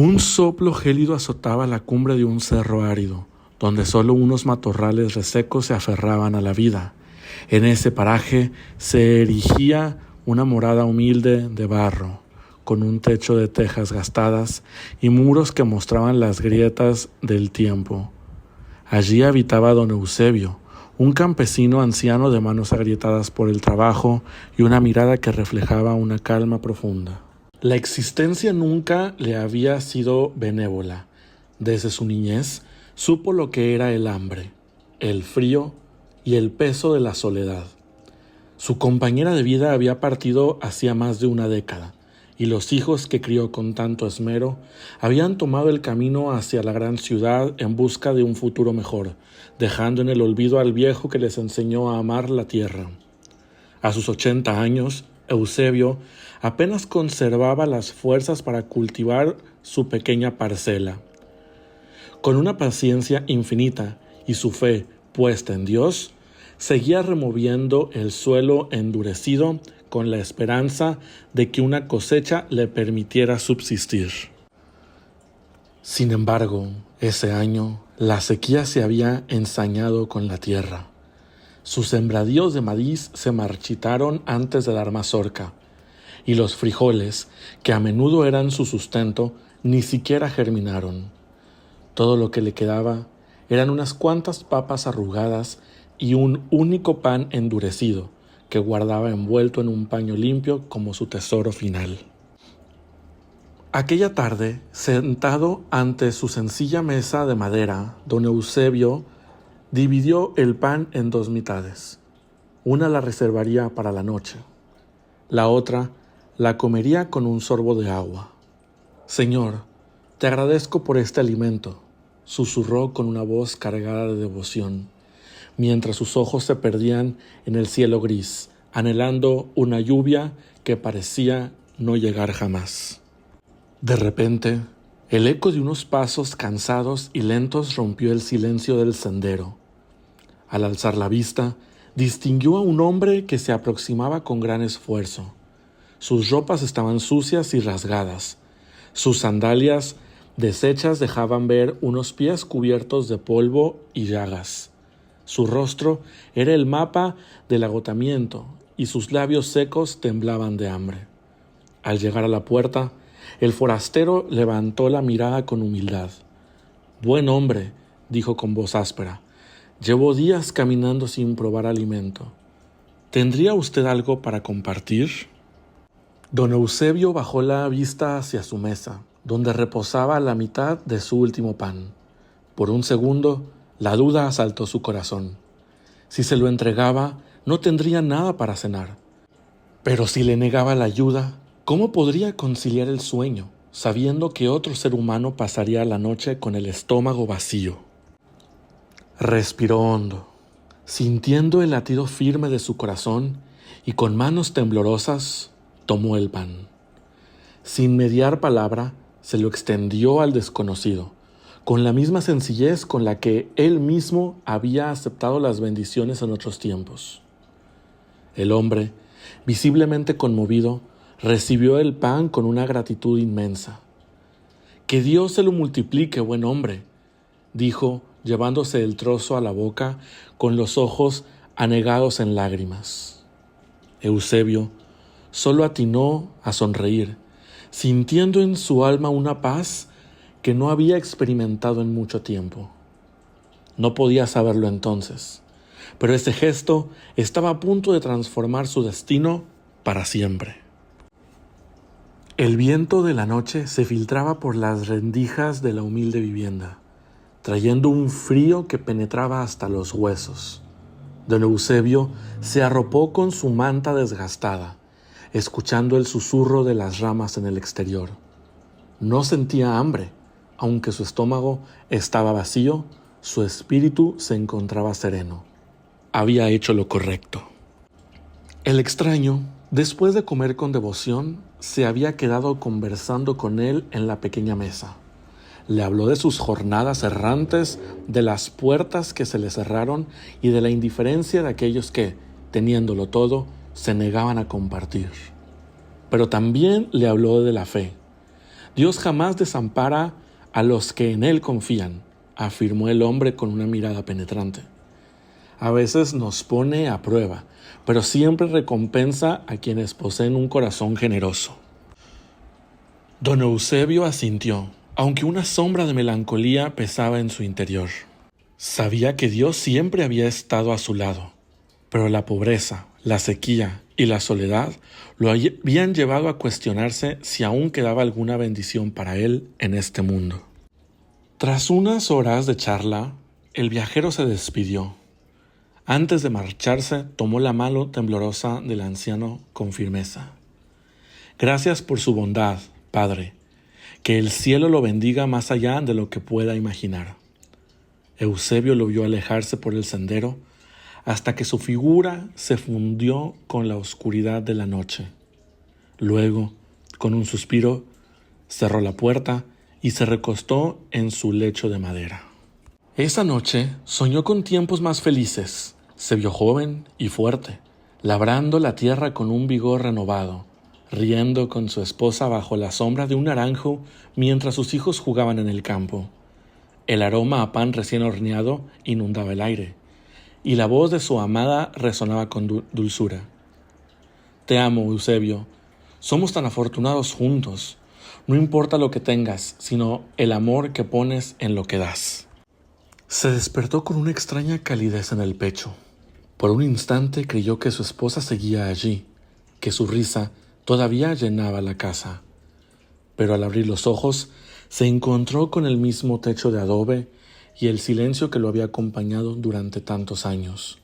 Un soplo gélido azotaba la cumbre de un cerro árido, donde solo unos matorrales resecos se aferraban a la vida. En ese paraje se erigía una morada humilde de barro, con un techo de tejas gastadas y muros que mostraban las grietas del tiempo. Allí habitaba don Eusebio, un campesino anciano de manos agrietadas por el trabajo y una mirada que reflejaba una calma profunda. La existencia nunca le había sido benévola. Desde su niñez supo lo que era el hambre, el frío y el peso de la soledad. Su compañera de vida había partido hacía más de una década, y los hijos que crió con tanto esmero habían tomado el camino hacia la gran ciudad en busca de un futuro mejor, dejando en el olvido al viejo que les enseñó a amar la tierra. A sus 80 años, Eusebio apenas conservaba las fuerzas para cultivar su pequeña parcela. Con una paciencia infinita y su fe puesta en Dios, seguía removiendo el suelo endurecido con la esperanza de que una cosecha le permitiera subsistir. Sin embargo, ese año, la sequía se había ensañado con la tierra. Sus sembradíos de maíz se marchitaron antes de dar mazorca, y los frijoles, que a menudo eran su sustento, ni siquiera germinaron. Todo lo que le quedaba eran unas cuantas papas arrugadas y un único pan endurecido, que guardaba envuelto en un paño limpio como su tesoro final. Aquella tarde, sentado ante su sencilla mesa de madera, don Eusebio dividió el pan en 2 mitades. Una la reservaría para la noche. La otra la comería con un sorbo de agua. «Señor, te agradezco por este alimento», susurró con una voz cargada de devoción, mientras sus ojos se perdían en el cielo gris, anhelando una lluvia que parecía no llegar jamás. De repente, el eco de unos pasos cansados y lentos rompió el silencio del sendero. Al alzar la vista, distinguió a un hombre que se aproximaba con gran esfuerzo. Sus ropas estaban sucias y rasgadas. Sus sandalias deshechas dejaban ver unos pies cubiertos de polvo y llagas. Su rostro era el mapa del agotamiento y sus labios secos temblaban de hambre. Al llegar a la puerta, el forastero levantó la mirada con humildad. «Buen hombre», dijo con voz áspera, «llevo días caminando sin probar alimento. ¿Tendría usted algo para compartir?» Don Eusebio bajó la vista hacia su mesa, donde reposaba la mitad de su último pan. Por un segundo, la duda asaltó su corazón. Si se lo entregaba, no tendría nada para cenar. Pero si le negaba la ayuda, ¿cómo podría conciliar el sueño, sabiendo que otro ser humano pasaría la noche con el estómago vacío? Respiró hondo, sintiendo el latido firme de su corazón, y con manos temblorosas tomó el pan. Sin mediar palabra, se lo extendió al desconocido, con la misma sencillez con la que él mismo había aceptado las bendiciones en otros tiempos. El hombre, visiblemente conmovido, recibió el pan con una gratitud inmensa. «Que Dios se lo multiplique, buen hombre», dijo, llevándose el trozo a la boca con los ojos anegados en lágrimas. Eusebio solo atinó a sonreír, sintiendo en su alma una paz que no había experimentado en mucho tiempo. No podía saberlo entonces, pero ese gesto estaba a punto de transformar su destino para siempre. El viento de la noche se filtraba por las rendijas de la humilde vivienda, trayendo un frío que penetraba hasta los huesos. Don Eusebio se arropó con su manta desgastada, escuchando el susurro de las ramas en el exterior. No sentía hambre. Aunque su estómago estaba vacío, su espíritu se encontraba sereno. Había hecho lo correcto. El extraño, después de comer con devoción, se había quedado conversando con él en la pequeña mesa. Le habló de sus jornadas errantes, de las puertas que se le cerraron y de la indiferencia de aquellos que, teniéndolo todo, se negaban a compartir. Pero también le habló de la fe, Dios jamás desampara a los que en Él confían, afirmó el hombre con una mirada penetrante. A veces nos pone a prueba, pero siempre recompensa a quienes poseen un corazón generoso. Don Eusebio asintió, aunque una sombra de melancolía pesaba en su interior. Sabía que Dios siempre había estado a su lado, pero la pobreza, la sequía y la soledad lo habían llevado a cuestionarse si aún quedaba alguna bendición para él en este mundo. Tras unas horas de charla, el viajero se despidió. Antes de marcharse, tomó la mano temblorosa del anciano con firmeza. Gracias por su bondad, Padre. Que el cielo lo bendiga más allá de lo que pueda imaginar. Eusebio lo vio alejarse por el sendero hasta que su figura se fundió con la oscuridad de la noche. Luego, con un suspiro, cerró la puerta y se recostó en su lecho de madera. Esa noche soñó con tiempos más felices. Se vio joven y fuerte, labrando la tierra con un vigor renovado, riendo con su esposa bajo la sombra de un naranjo mientras sus hijos jugaban en el campo. El aroma a pan recién horneado inundaba el aire, y la voz de su amada resonaba con dulzura. Te amo, Eusebio. Somos tan afortunados juntos. No importa lo que tengas, sino el amor que pones en lo que das. Se despertó con una extraña calidez en el pecho. Por un instante creyó que su esposa seguía allí, que su risa todavía llenaba la casa. Pero al abrir los ojos, se encontró con el mismo techo de adobe y el silencio que lo había acompañado durante tantos años.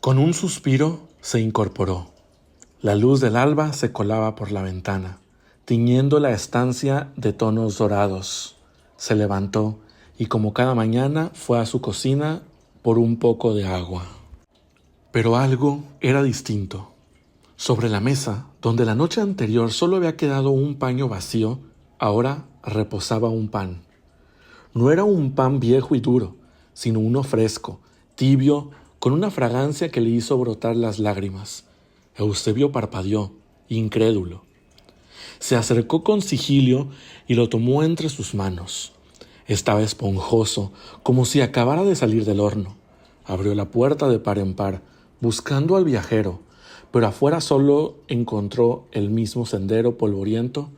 Con un suspiro se incorporó. La luz del alba se colaba por la ventana, tiñendo la estancia de tonos dorados. Se levantó y, como cada mañana, fue a su cocina por un poco de agua. Pero algo era distinto. Sobre la mesa, donde la noche anterior solo había quedado un paño vacío, ahora reposaba un pan. No era un pan viejo y duro, sino uno fresco, tibio, con una fragancia que le hizo brotar las lágrimas. Eusebio parpadeó, incrédulo. Se acercó con sigilo y lo tomó entre sus manos. Estaba esponjoso, como si acabara de salir del horno. Abrió la puerta de par en par, buscando al viajero, pero afuera solo encontró el mismo sendero polvoriento,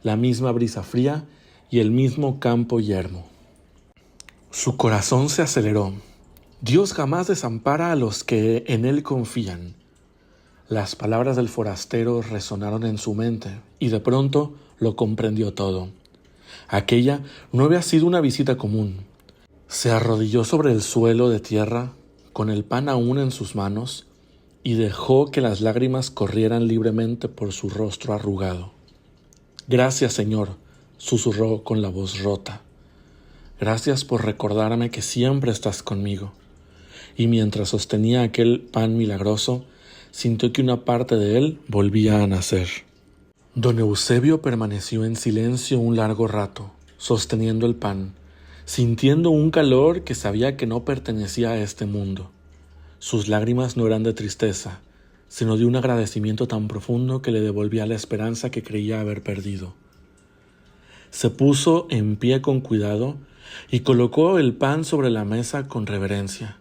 la misma brisa fría y el mismo campo yermo. Su corazón se aceleró. Dios jamás desampara a los que en Él confían. Las palabras del forastero resonaron en su mente y de pronto lo comprendió todo. Aquella no había sido una visita común. Se arrodilló sobre el suelo de tierra, con el pan aún en sus manos, y dejó que las lágrimas corrieran libremente por su rostro arrugado. «Gracias, Señor», susurró con la voz rota. «Gracias por recordarme que siempre estás conmigo». Y mientras sostenía aquel pan milagroso, sintió que una parte de él volvía a nacer. Don Eusebio permaneció en silencio un largo rato, sosteniendo el pan, sintiendo un calor que sabía que no pertenecía a este mundo. Sus lágrimas no eran de tristeza, sino de un agradecimiento tan profundo que le devolvía la esperanza que creía haber perdido. Se puso en pie con cuidado y colocó el pan sobre la mesa con reverencia.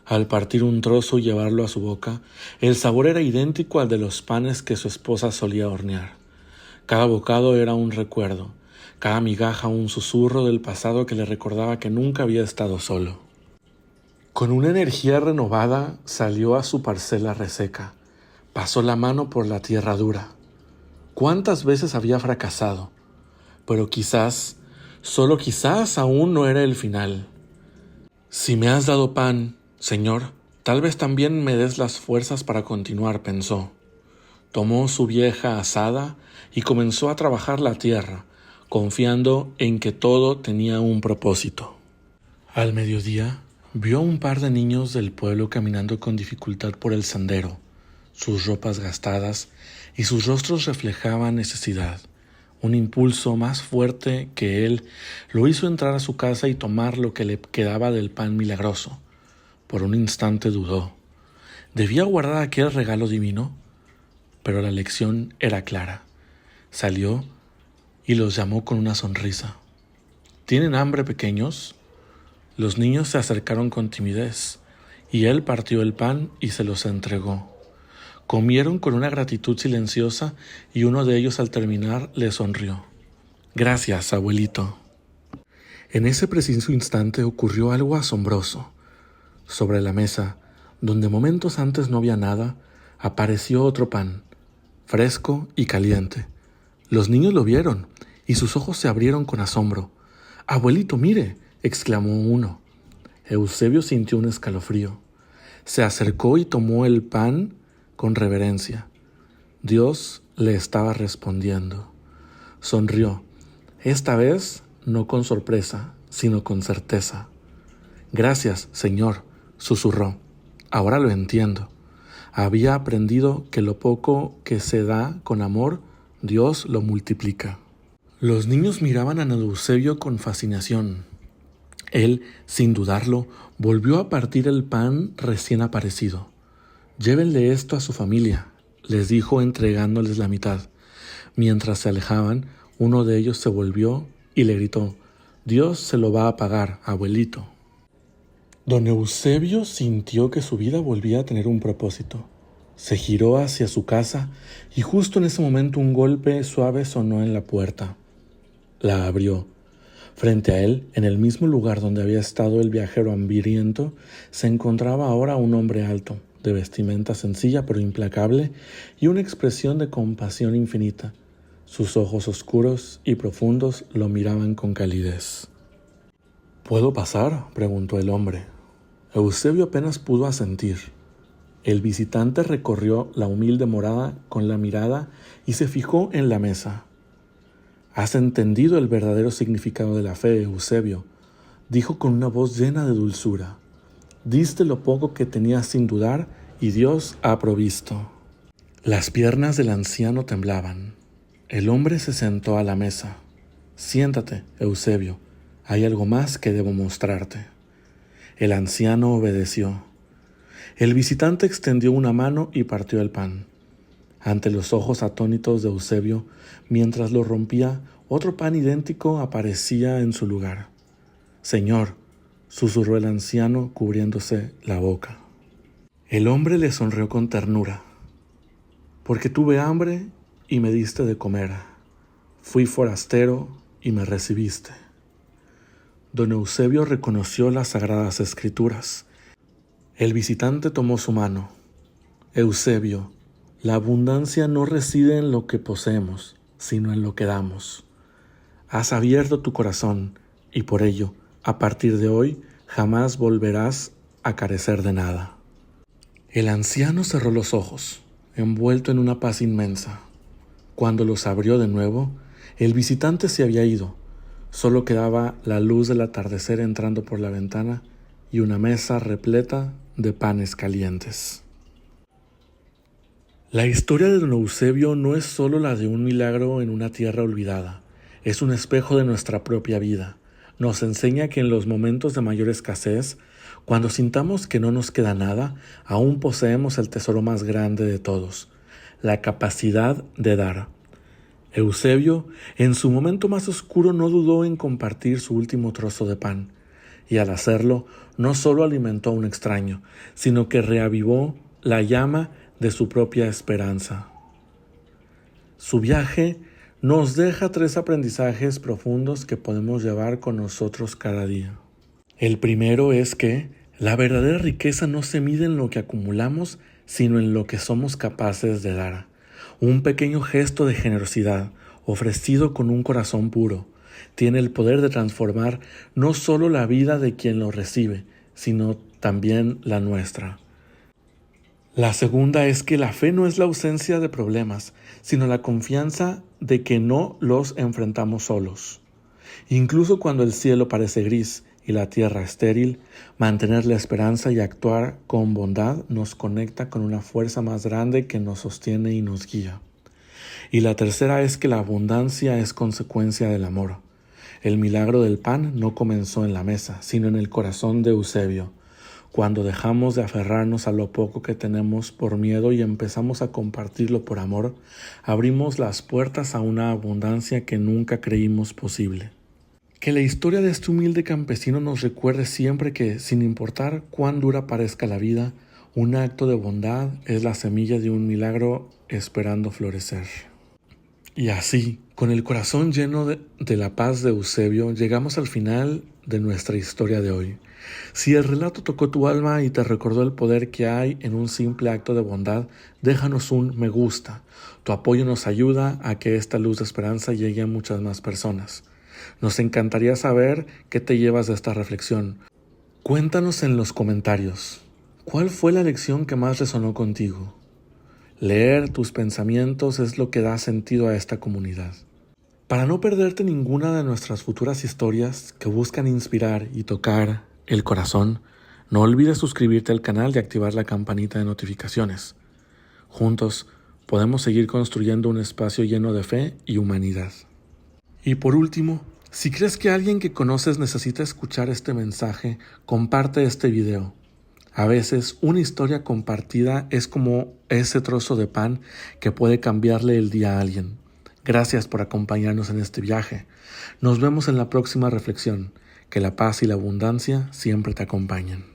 Al partir un trozo y llevarlo a su boca, el sabor era idéntico al de los panes que su esposa solía hornear. Cada bocado era un recuerdo, cada migaja un susurro del pasado que le recordaba que nunca había estado solo. Con una energía renovada salió a su parcela reseca. Pasó la mano por la tierra dura. ¿Cuántas veces había fracasado? Pero quizás, solo quizás aún no era el final. Si me has dado pan, Señor, tal vez también me des las fuerzas para continuar, pensó. Tomó su vieja azada y comenzó a trabajar la tierra, confiando en que todo tenía un propósito. Al mediodía, vio a un par de niños del pueblo caminando con dificultad por el sendero, sus ropas gastadas y sus rostros reflejaban necesidad. Un impulso más fuerte que él lo hizo entrar a su casa y tomar lo que le quedaba del pan milagroso. Por un instante dudó. ¿Debía guardar aquel regalo divino? Pero la lección era clara. Salió y los llamó con una sonrisa. ¿Tienen hambre, pequeños? Los niños se acercaron con timidez, y él partió el pan y se los entregó. Comieron con una gratitud silenciosa y uno de ellos al terminar le sonrió. Gracias, abuelito. En ese preciso instante ocurrió algo asombroso. Sobre la mesa, donde momentos antes no había nada, apareció otro pan, fresco y caliente. Los niños lo vieron y sus ojos se abrieron con asombro. «Abuelito, mire», exclamó uno. Eusebio sintió un escalofrío. Se acercó y tomó el pan con reverencia. Dios le estaba respondiendo. Sonrió, esta vez no con sorpresa, sino con certeza. «Gracias, Señor», susurró. «Ahora lo entiendo. Había aprendido que lo poco que se da con amor, Dios lo multiplica». Los niños miraban a Eusebio con fascinación. Él, sin dudarlo, volvió a partir el pan recién aparecido. «Llévenle esto a su familia», les dijo entregándoles la mitad. Mientras se alejaban, uno de ellos se volvió y le gritó: «Dios se lo va a pagar, abuelito». Don Eusebio sintió que su vida volvía a tener un propósito. Se giró hacia su casa y justo en ese momento un golpe suave sonó en la puerta. La abrió. Frente a él, en el mismo lugar donde había estado el viajero hambriento, se encontraba ahora un hombre alto, de vestimenta sencilla pero implacable y una expresión de compasión infinita. Sus ojos oscuros y profundos lo miraban con calidez. «¿Puedo pasar?», preguntó el hombre. Eusebio apenas pudo asentir. El visitante recorrió la humilde morada con la mirada y se fijó en la mesa. «Has entendido el verdadero significado de la fe, Eusebio», dijo con una voz llena de dulzura. «Diste lo poco que tenías sin dudar y Dios ha provisto». Las piernas del anciano temblaban. El hombre se sentó a la mesa. «Siéntate, Eusebio, hay algo más que debo mostrarte». El anciano obedeció. El visitante extendió una mano y partió el pan. Ante los ojos atónitos de Eusebio, mientras lo rompía, otro pan idéntico aparecía en su lugar. «Señor», susurró el anciano cubriéndose la boca. El hombre le sonrió con ternura. «Porque tuve hambre y me diste de comer. Fui forastero y me recibiste». Don Eusebio reconoció las sagradas escrituras. El visitante tomó su mano. «Eusebio, la abundancia no reside en lo que poseemos, sino en lo que damos. Has abierto tu corazón y por ello, a partir de hoy, jamás volverás a carecer de nada». El anciano cerró los ojos, envuelto en una paz inmensa. Cuando los abrió de nuevo, el visitante se había ido. Solo quedaba la luz del atardecer entrando por la ventana y una mesa repleta de panes calientes. La historia de don Eusebio no es solo la de un milagro en una tierra olvidada, es un espejo de nuestra propia vida. Nos enseña que en los momentos de mayor escasez, cuando sintamos que no nos queda nada, aún poseemos el tesoro más grande de todos, la capacidad de dar. Eusebio, en su momento más oscuro, no dudó en compartir su último trozo de pan, y al hacerlo, no solo alimentó a un extraño, sino que reavivó la llama de su propia esperanza. Su viaje nos deja 3 aprendizajes profundos que podemos llevar con nosotros cada día. El primero es que la verdadera riqueza no se mide en lo que acumulamos, sino en lo que somos capaces de dar. Un pequeño gesto de generosidad, ofrecido con un corazón puro, tiene el poder de transformar no solo la vida de quien lo recibe, sino también la nuestra. La segunda es que la fe no es la ausencia de problemas, sino la confianza de que no los enfrentamos solos. Incluso cuando el cielo parece gris y la tierra estéril, mantener la esperanza y actuar con bondad nos conecta con una fuerza más grande que nos sostiene y nos guía. Y la tercera es que la abundancia es consecuencia del amor. El milagro del pan no comenzó en la mesa, sino en el corazón de Eusebio. Cuando dejamos de aferrarnos a lo poco que tenemos por miedo y empezamos a compartirlo por amor, abrimos las puertas a una abundancia que nunca creímos posible. Que la historia de este humilde campesino nos recuerde siempre que, sin importar cuán dura parezca la vida, un acto de bondad es la semilla de un milagro esperando florecer. Y así, con el corazón lleno de la paz de Eusebio, llegamos al final de nuestra historia de hoy. Si el relato tocó tu alma y te recordó el poder que hay en un simple acto de bondad, déjanos un me gusta. Tu apoyo nos ayuda a que esta luz de esperanza llegue a muchas más personas. Nos encantaría saber qué te llevas de esta reflexión. Cuéntanos en los comentarios, ¿cuál fue la lección que más resonó contigo? Leer tus pensamientos es lo que da sentido a esta comunidad. Para no perderte ninguna de nuestras futuras historias que buscan inspirar y tocar el corazón, no olvides suscribirte al canal y activar la campanita de notificaciones. Juntos podemos seguir construyendo un espacio lleno de fe y humanidad. Y por último, si crees que alguien que conoces necesita escuchar este mensaje, comparte este video. A veces una historia compartida es como ese trozo de pan que puede cambiarle el día a alguien. Gracias por acompañarnos en este viaje. Nos vemos en la próxima reflexión. Que la paz y la abundancia siempre te acompañen.